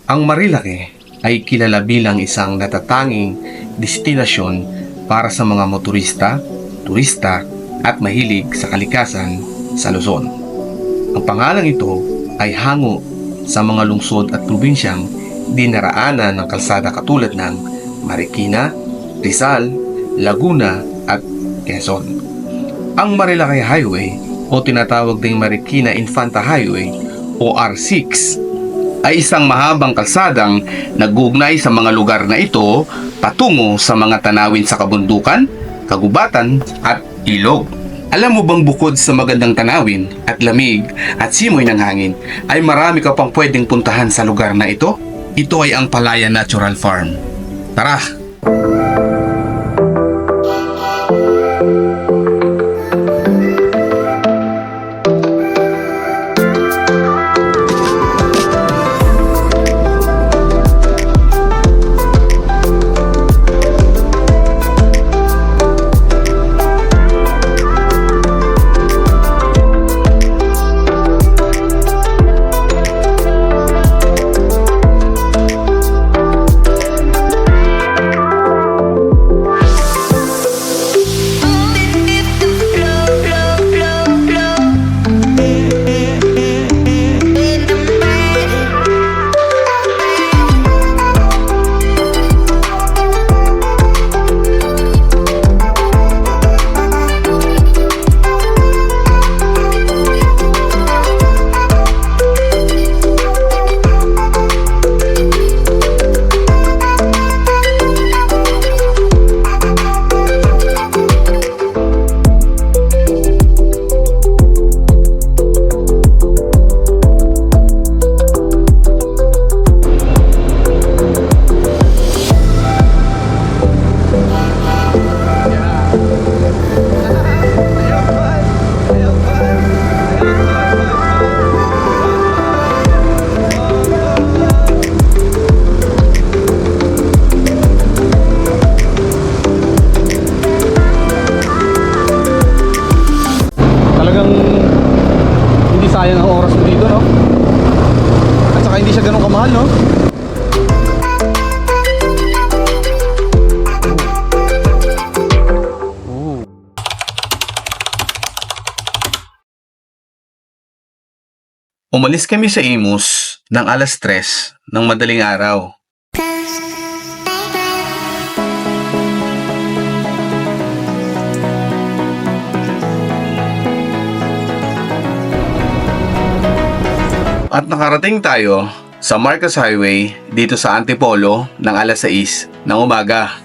Ang Marilake ay kilala bilang isang natatanging destinasyon para sa mga motorista, turista at mahilig sa kalikasan sa Luzon. Ang pangalang ito ay hango sa mga lungsod at probinsyang dinaraanan ng kalsada katulad ng Marikina, Rizal, Laguna at Quezon. Ang Marilake Highway o tinatawag ding Marikina Infanta Highway o R6 ay isang mahabang kalsadang nag-uugnay sa mga lugar na ito patungo sa mga tanawin sa kabundukan, kagubatan at ilog. Alam mo bang bukod sa magandang tanawin at lamig at simoy ng hangin ay marami ka pang pwedeng puntahan sa lugar na ito? Ito ay ang Palaya Natural Farm. Tara! Talagang hindi sayang ang oras mo dito, no? At saka hindi siya ganun kamahal, no? Umalis kami sa Imus ng alas 3 ng madaling araw. At nakarating tayo sa Marcos Highway dito sa Antipolo ng alas 6 ng umaga.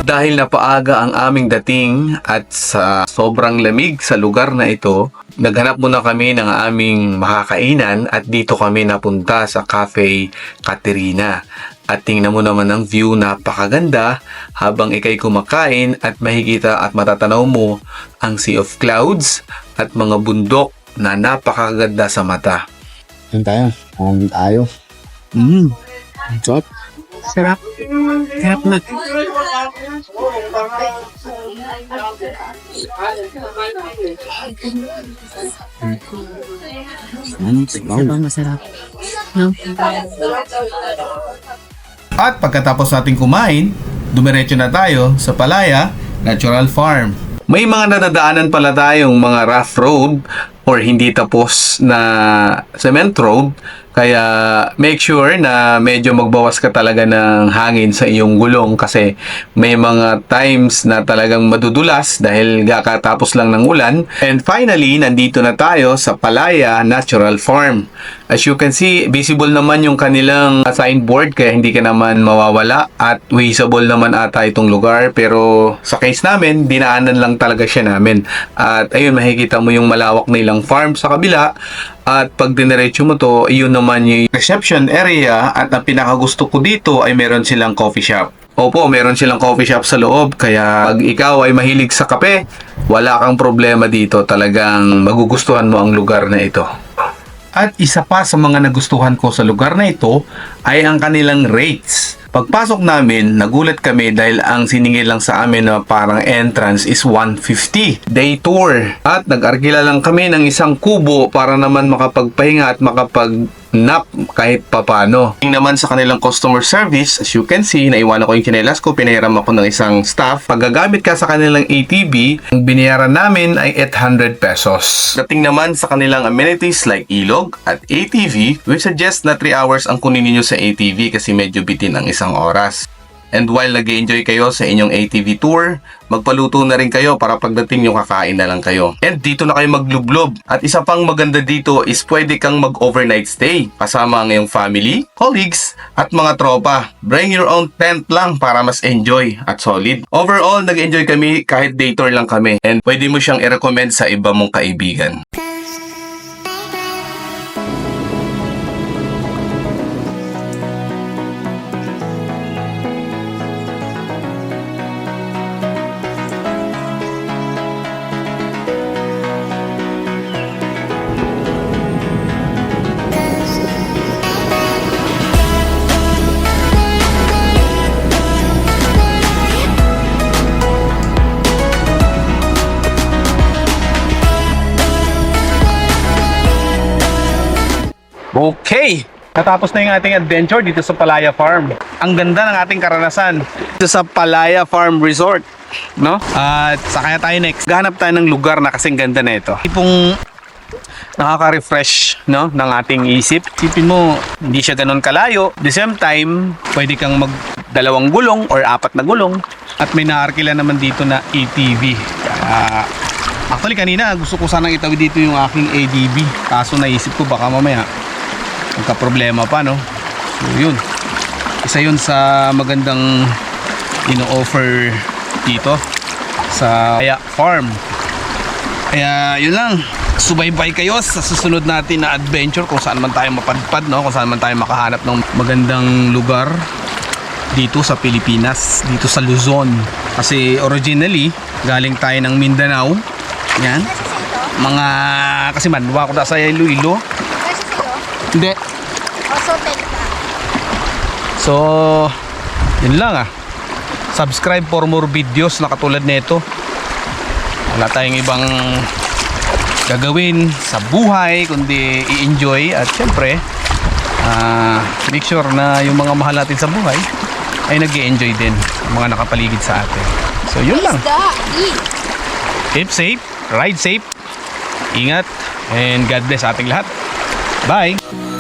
Dahil napaaga ang aming dating at sa sobrang lamig sa lugar na ito, naghanap muna kami ng aming makakainan at dito kami napunta sa Cafe Caterina. At tingnan mo naman ang view, napakaganda habang ikay kumakain at makikita at matatanaw mo ang Sea of Clouds at mga bundok na napakaganda sa mata. Ano tayo? Ano tayo? Sarap. Sarap. Sarap na. Masarap. At pagkatapos nating kumain, dumiretso na tayo sa Palaya Natural Farm. May mga nadadaanan pala tayong mga rough road or hindi tapos na cement road. Kaya make sure na medyo magbawas ka talaga ng hangin sa iyong gulong kasi may mga times na talagang madudulas dahil kakatapos lang ng ulan. And finally, nandito na tayo sa Palaya Natural Farm. As you can see, visible naman yung kanilang signboard kaya hindi ka naman mawawala at visible naman ata itong lugar. Pero sa case namin, dinaanan lang talaga siya namin. At ayun, makikita mo yung malawak nilang farm sa kabila. At pag diniretso mo to, yun naman yung reception area at ang pinakagusto ko dito ay meron silang coffee shop. Opo, meron silang coffee shop sa loob kaya pag ikaw ay mahilig sa kape, wala kang problema dito. Talagang magugustuhan mo ang lugar na ito. At isa pa sa mga nagustuhan ko sa lugar na ito ay ang kanilang rates. Pagpasok namin, nagulat kami dahil ang siningil lang sa amin na parang entrance is 150. Day tour. At nag-arkila lang kami ng isang kubo para naman makapagpahinga at makapag-nap kahit papano. Yung naman sa kanilang customer service, as you can see, naiwanan ko yung tsinelas ko, pinahiram ako ng isang staff. Pag gagamit ka sa kanilang ATV, ang binayaran namin ay 800 pesos. Dating naman sa kanilang amenities like ilog at ATV, we suggest na 3 hours ang kunin niyo sa ATV kasi medyo bitin ang isang oras. And while nag-enjoy kayo sa inyong ATV tour, magpaluto na rin kayo para pagdating nyo kakain na lang kayo. And dito na kayo maglublob. At isa pang maganda dito is pwede kang mag-overnight stay kasama ang iyong family, colleagues, at mga tropa. Bring your own tent lang para mas enjoy at solid. Overall, nag-enjoy kami kahit day tour lang kami. And pwede mo siyang i-recommend sa iba mong kaibigan. Okay, natapos na yung ating adventure dito sa Palaya Farm. Ang ganda ng ating karanasan dito sa Palaya Farm Resort, no? At sakaya tayo next. Gahanap tayo ng lugar na kasing ganda na ito. Tipong nakaka-refresh, no, ng ating isip. Isipin mo, hindi siya ganun kalayo. At the same time, pwede kang mag-2 gulong or 4 na gulong. At may naarkila naman dito na ATV. Actually, kanina gusto ko sanang itawid dito yung aking ADB. Kaso naisip ko baka mamaya magka-problema pa, no? So, yun. Isa yun sa magandang ino-offer dito sa Palaya Farm. Kaya, yun lang. Subaybay kayo sa susunod natin na adventure kung saan man tayo mapadpad, no? Kung saan man tayo makahanap ng magandang lugar dito sa Pilipinas, dito sa Luzon. Kasi originally, galing tayo ng Mindanao. Yan. Mga, kasi manwa ko na sa Iloilo. Hindi. So, yun lang subscribe for more videos na katulad nito. Wala tayong ibang gagawin sa buhay kundi i-enjoy at syempre make sure na yung mga mahal natin sa buhay ay nag-i-enjoy din ang mga nakapaligid sa atin. So, yun lang. Keep safe, ride safe, ingat, and God bless ating lahat. Bye!